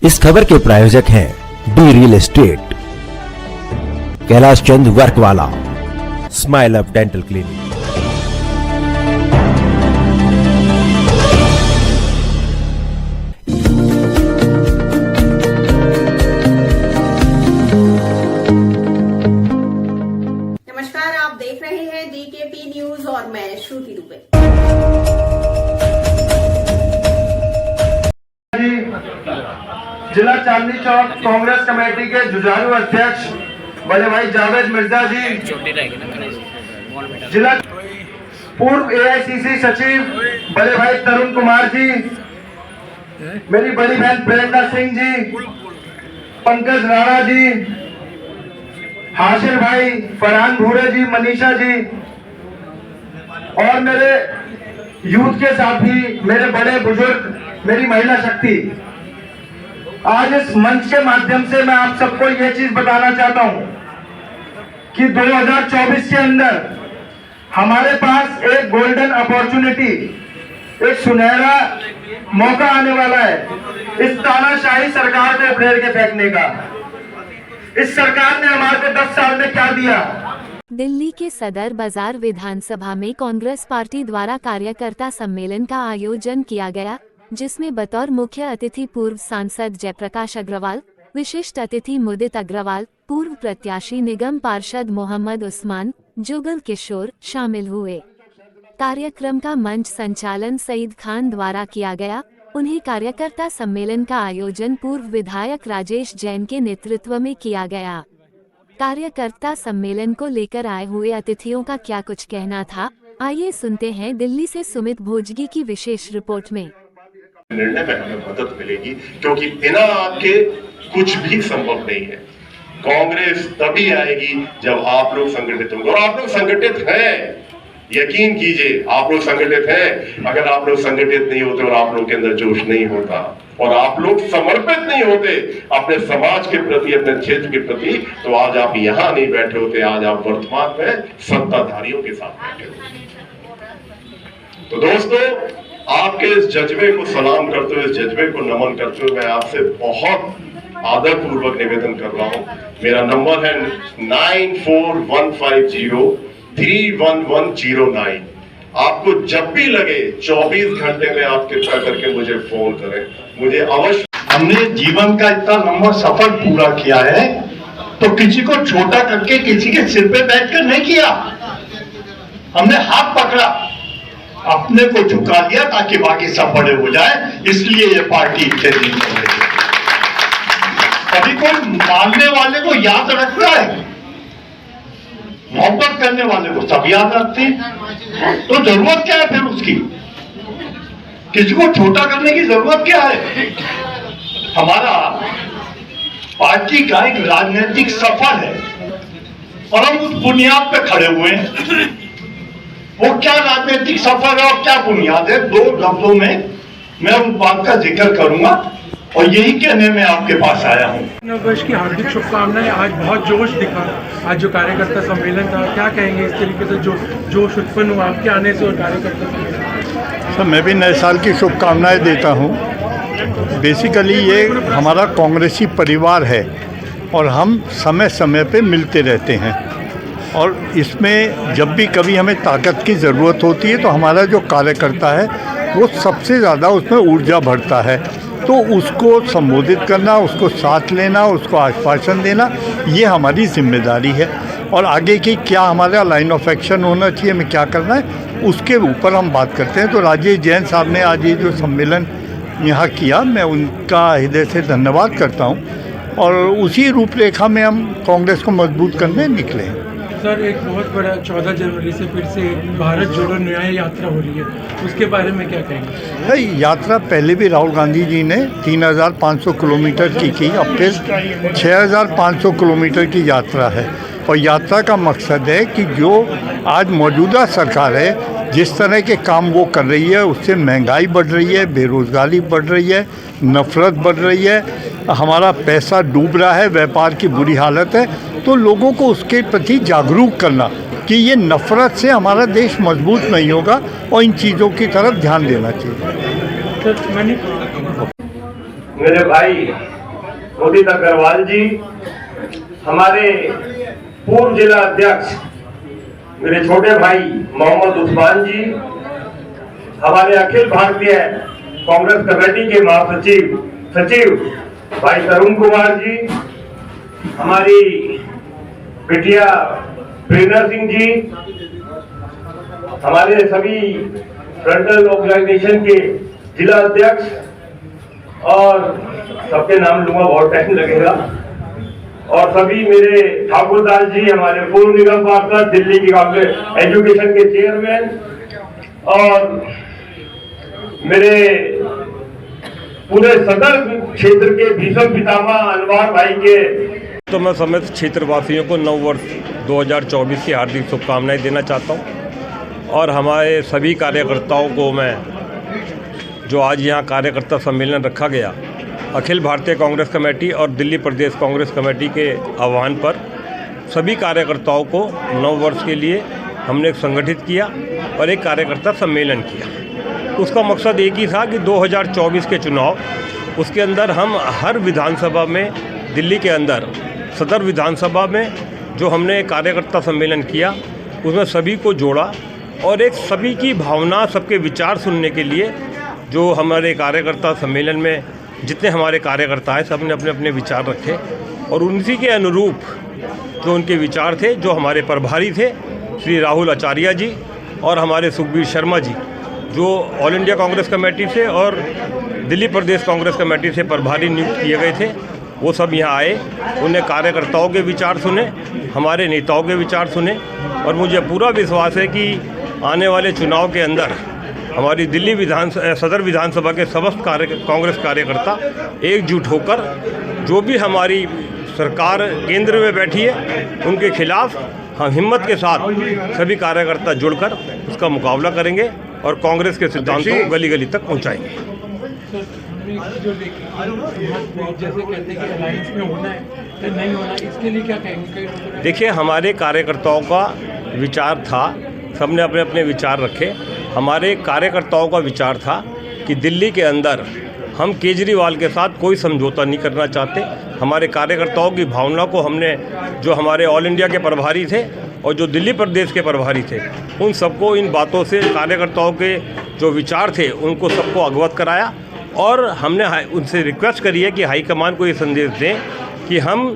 इस खबर के प्रायोजक हैं D real estate, Kailash Chand वर्कवाला, smile up dental clinic. नमस्कार, आप देख रहे हैं डीकेपी न्यूज और मैं श्रुति दुबे। जिला चांदनी चौक कांग्रेस कमेटी के जुझारू अध्यक्ष बड़े भाई जावेद मिर्जा जी, जिला पूर्व एआईसीसी सचिव बड़े भाई तरुण कुमार जी, मेरी बड़ी बहन प्रेरणा सिंह जी, पंकज राणा जी, हाशिर भाई, फरहान भूरे जी, मनीषा जी और मेरे यूथ के साथी, मेरे बड़े बुजुर्ग, मेरी महिला शक्ति। आज इस मंच के माध्यम से मैं आप सबको ये चीज बताना चाहता हूं कि 2024 के अंदर हमारे पास एक गोल्डन अपॉर्चुनिटी, एक सुनहरा मौका आने वाला है इस तानाशाही सरकार को उखेड़ के फेंकने का। इस सरकार ने हमारे को 10 साल में क्या दिया। दिल्ली के सदर बाजार विधानसभा में कांग्रेस पार्टी द्वारा कार्यकर्ता सम्मेलन का आयोजन किया गया, जिसमें बतौर मुख्य अतिथि पूर्व सांसद जयप्रकाश अग्रवाल, विशिष्ट अतिथि मुदित अग्रवाल, पूर्व प्रत्याशी निगम पार्षद मोहम्मद उस्मान, जुगल किशोर शामिल हुए। कार्यक्रम का मंच संचालन सईद खान द्वारा किया गया। उन्हें कार्यकर्ता सम्मेलन का आयोजन पूर्व विधायक राजेश जैन के नेतृत्व में किया गया। कार्यकर्ता सम्मेलन को लेकर आए हुए अतिथियों का क्या कुछ कहना था, आइए सुनते हैं दिल्ली से सुमित भोजगी की विशेष रिपोर्ट में। निर्णय में हमें मदद मिलेगी, क्योंकि बिना आपके कुछ भी संभव नहीं है। कांग्रेस तभी आएगी जब आप लोग संगठित होंगे, और आप लोग संगठित हैं, यकीन कीजिए आप लोग संगठित हैं। अगर आप लोग संगठित नहीं होते और आप लोग के अंदर जोश नहीं होता और आप लोग समर्पित नहीं होते अपने समाज के प्रति, अपने क्षेत्र के प्रति, तो आज आप यहाँ नहीं बैठे होते। आज आप वर्तमान में सत्ताधारियों के साथ बैठे होते। तो दोस्तों, आपके इस जज्बे को सलाम करते हुए, इस जज्बे को नमन करते हुए मैं आपसे बहुत आदर पूर्वक निवेदन कर रहा हूं। मेरा नंबर है 9415031109। आपको जब भी लगे 24 घंटे में आप कृपया करके मुझे फोन करें, मुझे अवश्य। हमने जीवन का इतना लंबा सफर पूरा किया है तो किसी को छोटा करके, किसी के सिर पे बैठकर नहीं किया। हमने हाथ पकड़ा, अपने को झुका दिया ताकि बाकी सब बड़े हो जाए। इसलिए ये पार्टी इतने दिन चल रही है। कभी कोई मानने वाले को याद रखता है, मोहब्बत करने वाले को सब याद रखते हैं। तो जरूरत क्या है फिर उसकी? किसी को छोटा करने की जरूरत क्या है? हमारा पार्टी का एक राजनीतिक सफर है और हम उस बुनियाद पे खड़े हुए हैं। वो क्या राजनीतिक सफर है और क्या बुनियाद है, 2 लफ्जों में मैं उस बात का जिक्र करूंगा और यही कहने में आपके पास आया हूँ। नववर्ष की हार्दिक शुभकामनाएं। आज बहुत जोश दिखा, आज जो कार्यकर्ता सम्मेलन था, क्या कहेंगे इस तरीके से जो जोश उत्पन्न हुआ आपके आने से और कार्यकर्ता सम्मेलन? सर, मैं भी नए साल की शुभकामनाएं देता हूँ। बेसिकली ये हमारा कांग्रेसी परिवार है और हम समय समय पे मिलते रहते हैं, और इसमें जब भी कभी हमें ताकत की ज़रूरत होती है तो हमारा जो कार्यकर्ता है वो सबसे ज़्यादा उसमें ऊर्जा भरता है। तो उसको संबोधित करना, उसको साथ लेना, उसको आश्वासन देना, ये हमारी जिम्मेदारी है। और आगे की क्या हमारा लाइन ऑफ एक्शन होना चाहिए, हमें क्या करना है, उसके ऊपर हम बात करते हैं। तो राजेश जैन साहब ने आज ये जो सम्मेलन यहाँ किया, मैं उनका हृदय से धन्यवाद करता हूँ, और उसी रूपरेखा में हम कांग्रेस को मजबूत करने निकले हैं। सर, एक बहुत बड़ा 14 जनवरी से फिर से भारत जोड़ो न्याय यात्रा हो रही है, उसके बारे में क्या कहेंगे? यात्रा पहले भी राहुल गांधी जी ने 3500 किलोमीटर की अब फिर 6500 किलोमीटर की यात्रा है। और यात्रा का मकसद है कि जो आज मौजूदा सरकार है, जिस तरह के काम वो कर रही है, उससे महंगाई बढ़ रही है, बेरोज़गारी बढ़ रही है, नफ़रत बढ़ रही है, हमारा पैसा डूब रहा है, व्यापार की बुरी हालत है। तो लोगों को उसके प्रति जागरूक करना कि ये नफ़रत से हमारा देश मजबूत नहीं होगा और इन चीज़ों की तरफ ध्यान देना चाहिए। मेरे भाई उदित अग्रवाल जी, हमारे पूर्व जिला अध्यक्ष मेरे छोटे भाई मोहम्मद उस्मान जी, हमारे अखिल भारतीय कांग्रेस कमेटी के महासचिव भाई तरुण कुमार जी, हमारी बिटिया प्रेरणा सिंह जी, हमारे सभी फ्रंटल ऑर्गेनाइजेशन के जिला अध्यक्ष, और सबके नाम लूंगा बहुत टाइम लगेगा, और सभी मेरे ठाकुर दास जी, हमारे पूर्व निगम पार्षद, दिल्ली की कांग्रेस एजुकेशन के चेयरमैन, और मेरे पूरे सदर क्षेत्र के भीषण पितामह अनवार भाई के। तो मैं समेत क्षेत्रवासियों को नव वर्ष 2024 की हार्दिक शुभकामनाएं देना चाहता हूं, और हमारे सभी कार्यकर्ताओं को मैं, जो आज यहाँ कार्यकर्ता सम्मेलन रखा गया अखिल भारतीय कांग्रेस कमेटी और दिल्ली प्रदेश कांग्रेस कमेटी के आह्वान पर, सभी कार्यकर्ताओं को नव वर्ष के लिए हमने संगठित किया और एक कार्यकर्ता सम्मेलन किया। उसका मकसद एक ही था कि 2024 के चुनाव, उसके अंदर हम हर विधानसभा में, दिल्ली के अंदर सदर विधानसभा में जो हमने कार्यकर्ता सम्मेलन किया, उसमें सभी को जोड़ा और एक सभी की भावना, सबके विचार सुनने के लिए, जो हमारे कार्यकर्ता सम्मेलन में जितने हमारे कार्यकर्ता हैं, सब ने अपने अपने विचार रखे और उन्हीं के अनुरूप जो उनके विचार थे, जो हमारे प्रभारी थे श्री राहुल आचार्य जी और हमारे सुखबीर शर्मा जी, जो ऑल इंडिया कांग्रेस कमेटी से और दिल्ली प्रदेश कांग्रेस कमेटी से प्रभारी नियुक्त किए गए थे, वो सब यहाँ आए। उन्हें कार्यकर्ताओं के विचार सुने, हमारे नेताओं के विचार सुने, और मुझे पूरा विश्वास है कि आने वाले चुनाव के अंदर हमारी दिल्ली सदर विधानसभा के समस्त कांग्रेस कार्यकर्ता एकजुट होकर जो भी हमारी सरकार केंद्र में बैठी है उनके खिलाफ हम हिम्मत के साथ सभी कार्यकर्ता जुड़कर उसका मुकाबला करेंगे और कांग्रेस के सिद्धांतों को गली गली तक पहुंचाएंगे। जो जैसे कहते हैं कि अलायंस में होना है या नहीं होना, इसके लिए क्या कहेंगे? देखिए, हमारे कार्यकर्ताओं का विचार था, सबने अपने अपने विचार रखे। हमारे कार्यकर्ताओं का विचार था कि दिल्ली के अंदर हम केजरीवाल के साथ कोई समझौता नहीं करना चाहते। हमारे कार्यकर्ताओं की भावना को हमने, जो हमारे ऑल इंडिया के प्रभारी थे और जो दिल्ली प्रदेश के प्रभारी थे, उन सबको इन बातों से, कार्यकर्ताओं के जो विचार थे उनको सबको अवगत कराया और हमने उनसे रिक्वेस्ट करी है कि हाईकमान को ये संदेश दें कि हम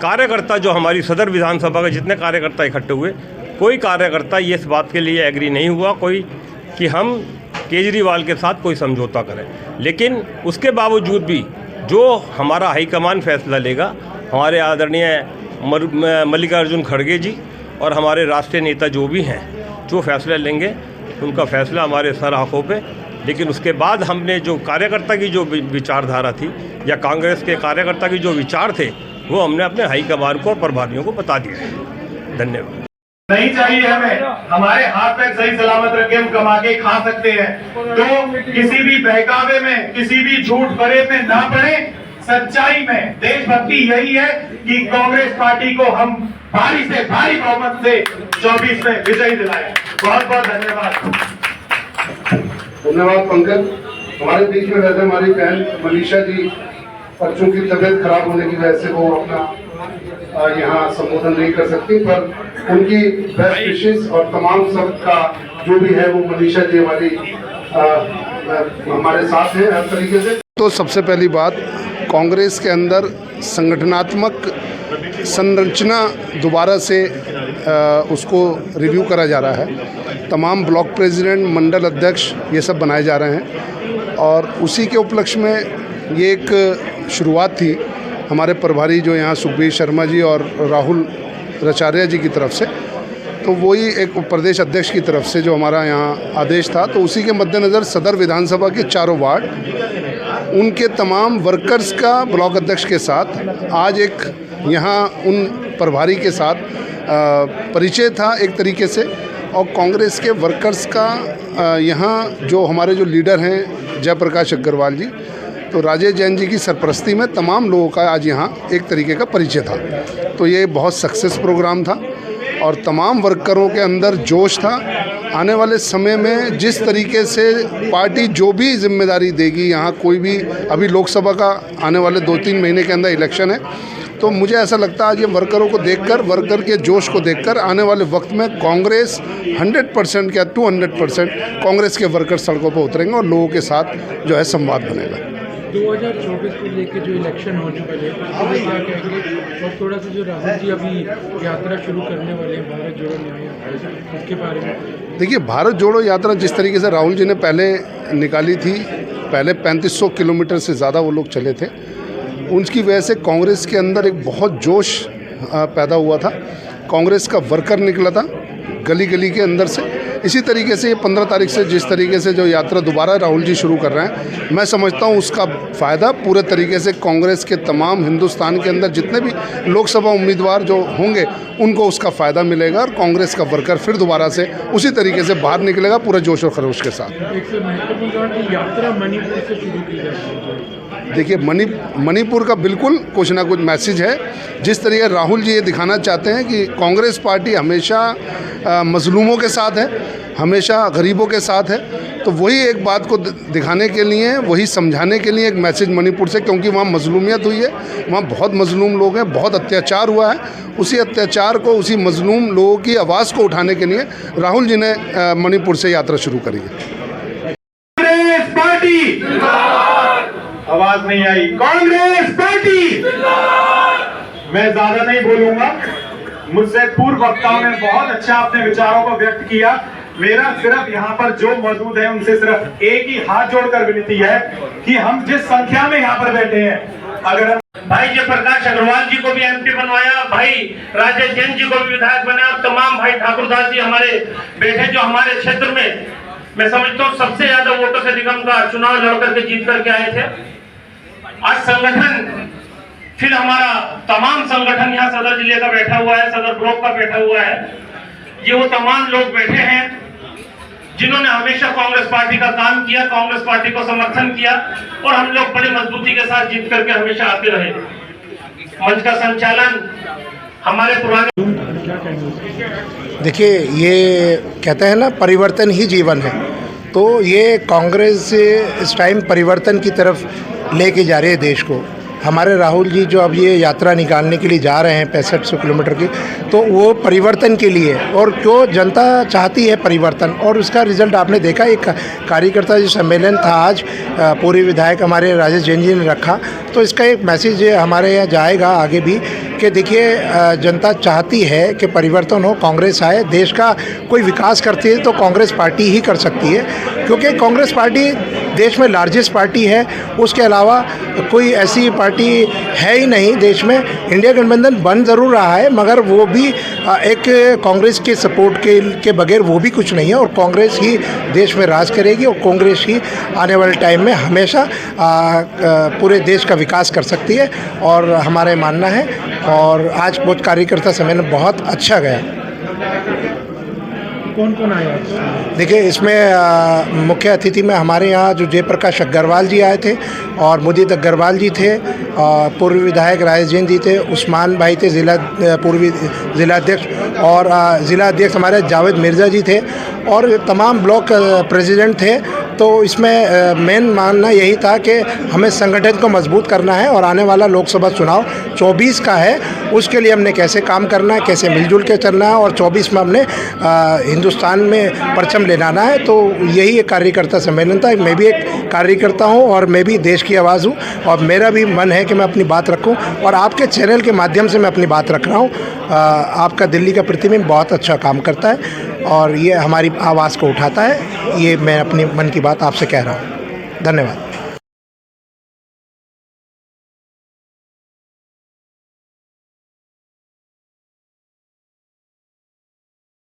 कार्यकर्ता, जो हमारी सदर विधानसभा के जितने कार्यकर्ता इकट्ठे हुए, कोई कार्यकर्ता ये इस बात के लिए एग्री नहीं हुआ कोई कि हम केजरीवाल के साथ कोई समझौता करें। लेकिन उसके बावजूद भी जो हमारा हाईकमान फैसला लेगा, हमारे आदरणीय मल्लिकार्जुन खड़गे जी और हमारे राष्ट्रीय नेता जो भी हैं, जो फैसला लेंगे उनका फैसला हमारे सर आँखों पे। लेकिन उसके बाद हमने जो कार्यकर्ता की जो विचारधारा थी या कांग्रेस के कार्यकर्ता की जो विचार थे, वो हमने अपने हाईकमान को और प्रभारियों को बता दिया है। धन्यवाद। नहीं चाहिए हमें, हमारे हाथ पैर सही सलामत रखे, हम कमा के खा सकते हैं, तो किसी भी बहकावे में, किसी भी झूठ फरेब में ना पड़े। सच्चाई में देशभक्ति यही है कि कांग्रेस पार्टी को हम भारी से भारी बहुमत से 24 में विजयी दिलाए। बहुत बहुत धन्यवाद। धन्यवाद पंकज। हमारे बीच में रहते हमारी बहन मनीषा जी, बच्चों की तबीयत खराब होने की वजह से वो अपना यहाँ संबोधन नहीं कर सकती, पर उनकी बेस्ट विशेष और तमाम सबका जो भी है वो मनीषा जी हमारे साथ हैं हर तरीके से। तो सबसे पहली बात, कांग्रेस के अंदर संगठनात्मक संरचना दोबारा से उसको रिव्यू करा जा रहा है। तमाम ब्लॉक प्रेसिडेंट, मंडल अध्यक्ष ये सब बनाए जा रहे हैं और उसी के उपलक्ष्य में ये एक शुरुआत थी हमारे प्रभारी जो यहाँ सुखबीर शर्मा जी और राहुल आचार्य जी की तरफ से, तो वही एक प्रदेश अध्यक्ष की तरफ से जो हमारा यहाँ आदेश था, तो उसी के मद्देनज़र सदर विधानसभा के चारों वार्ड, उनके तमाम वर्कर्स का ब्लॉक अध्यक्ष के साथ आज एक यहाँ उन प्रभारी के साथ परिचय था एक तरीके से, और कांग्रेस के वर्कर्स का यहाँ जो हमारे जो लीडर हैं जयप्रकाश अग्रवाल जी, तो राजेश जैन जी की सरपरस्ती में तमाम लोगों का आज यहाँ एक तरीके का परिचय था। तो ये बहुत सक्सेस प्रोग्राम था और तमाम वर्करों के अंदर जोश था आने वाले समय में जिस तरीके से पार्टी जो भी जिम्मेदारी देगी, यहाँ कोई भी, अभी लोकसभा का आने वाले 2-3 महीने के अंदर इलेक्शन है, तो मुझे ऐसा लगता है आज ये वर्करों को देखकर, वर्कर के जोश को देखकर आने वाले वक्त में कांग्रेस 100% क्या 200% कांग्रेस के वर्कर सड़कों पर उतरेंगे और लोगों के साथ जो है संवाद बनेगा। 2024 को लेकर जो इलेक्शन हो चुका है उसके क्या कहेंगे, और थोड़ा सा जो राहुल जी अभी यात्रा शुरू करने वाले हैं भारत जोड़ो न्याय यात्रा, उसके बारे में? देखिए, भारत जोड़ो यात्रा जिस तरीके से राहुल जी ने पहले निकाली थी, पहले 3500 किलोमीटर से ज़्यादा वो लोग चले थे, उनकी वजह से कांग्रेस के अंदर एक बहुत जोश पैदा हुआ था। कांग्रेस का वर्कर निकला था गली गली के अंदर से। इसी तरीके से 15 तारीख से जिस तरीके से जो यात्रा दोबारा राहुल जी शुरू कर रहे हैं, मैं समझता हूँ उसका फ़ायदा पूरे तरीके से कांग्रेस के तमाम हिंदुस्तान के अंदर जितने भी लोकसभा उम्मीदवार जो होंगे उनको उसका फ़ायदा मिलेगा और कांग्रेस का वर्कर फिर दोबारा से उसी तरीके से बाहर निकलेगा पूरे जोश और खरोश के साथ। यात्रा मणिपुर से शुरू की जाएगी। देखिए, मणिपुर का बिल्कुल कुछ ना कुछ मैसेज है। जिस तरीके राहुल जी ये दिखाना चाहते हैं कि कांग्रेस पार्टी हमेशा मजलूमों के साथ है, हमेशा गरीबों के साथ है, तो वही एक बात को दिखाने के लिए, वही समझाने के लिए एक मैसेज मणिपुर से, क्योंकि वहाँ मजलूमियत हुई है, वहाँ बहुत मजलूम लोग हैं, बहुत अत्याचार हुआ है। उसी अत्याचार को, उसी मजलूम लोगों की आवाज़ को उठाने के लिए राहुल जी ने मणिपुर से यात्रा शुरू करी है। कांग्रेस पार्टी, आवाज नहीं आई, कांग्रेस पार्टी। मैं ज्यादा नहीं बोलूंगा, मुझसे पूर्व वक्ताओं ने बहुत अच्छा अपने विचारों को व्यक्त किया। मेरा सिर्फ यहाँ पर जो मौजूद है उनसे सिर्फ एक ही हाथ जोड़कर विनती है कि हम जिस संख्या में यहाँ पर बैठे हैं, अगर भाई जयप्रकाश अग्रवाल जी को भी एमपी बनवाया, भाई राजेश जैन जी को भी विधायक बनाया, तमाम भाई ठाकुरदास जी हमारे बैठे जो हमारे क्षेत्र में मैं समझता हूँ सबसे ज्यादा वोटों से निगम का चुनाव लड़कर के जीत करके आए थे। आज संगठन फिर हमारा तमाम संगठन यहाँ सदर जिले का बैठा हुआ है, सदर ब्लॉक का बैठा हुआ है। ये वो तमाम लोग बैठे हैं जिन्होंने हमेशा कांग्रेस पार्टी का काम किया, कांग्रेस पार्टी को समर्थन किया और हम लोग बड़ी मजबूती के साथ जीत करके हमेशा आते रहे। मंच का संचालन हमारे पुराने, देखिए ये कहते हैं ना परिवर्तन ही जीवन है, तो ये कांग्रेस इस टाइम परिवर्तन की तरफ लेके जा रही है देश को। हमारे राहुल जी जो अब ये यात्रा निकालने के लिए जा रहे हैं 6500 किलोमीटर की, तो वो परिवर्तन के लिए, और क्यों जनता चाहती है परिवर्तन, और उसका रिजल्ट आपने देखा। एक कार्यकर्ता जो सम्मेलन था आज पूर्व विधायक हमारे राजेश जैन जी ने रखा, तो इसका एक मैसेज हमारे यहाँ जाएगा आगे भी कि देखिए जनता चाहती है कि परिवर्तन हो, कांग्रेस आए, देश का कोई विकास करती है तो कांग्रेस पार्टी ही कर सकती है, क्योंकि कांग्रेस पार्टी देश में लार्जेस्ट पार्टी है। उसके अलावा कोई ऐसी पार्टी है ही नहीं देश में। इंडिया गठबंधन बन ज़रूर रहा है, मगर वो भी एक कांग्रेस के सपोर्ट के बगैर वो भी कुछ नहीं है, और कांग्रेस ही देश में राज करेगी और कांग्रेस ही आने वाले टाइम में हमेशा पूरे देश का विकास कर सकती है, और हमारा मानना है। और आज बहुत कार्यकर्ता सम्मेलन बहुत अच्छा गया। कौन कौन आया? देखिए इसमें मुख्य अतिथि में हमारे यहाँ जो जयप्रकाश अग्रवाल जी आए थे, और मुदित अग्रवाल जी थे, पूर्व विधायक राजेश जैन जी थे, उस्मान भाई थे पूर्वी जिलाध्यक्ष, और जिलाध्यक्ष हमारे जावेद मिर्ज़ा जी थे, और तमाम ब्लॉक प्रेसिडेंट थे। तो इसमें मेन मानना यही था कि हमें संगठन को मजबूत करना है, और आने वाला लोकसभा चुनाव 24 का है, उसके लिए हमने कैसे काम करना है, कैसे मिलजुल के चलना है, और 24 में हमने हिंदुस्तान में परचम ले जाना है। तो यही एक कार्यकर्ता सम्मेलन था। मैं भी एक कार्यकर्ता हूं और मैं भी देश की आवाज़ हूं, और मेरा भी मन है कि मैं अपनी बात रखूं, और आपके चैनल के माध्यम से मैं अपनी बात रख रहा हूं। आपका दिल्ली का प्रतिबिंब बहुत अच्छा काम करता है, और ये हमारी आवाज़ को उठाता है। ये मैं अपनी मन की बात आपसे कह रहा हूँ। धन्यवाद।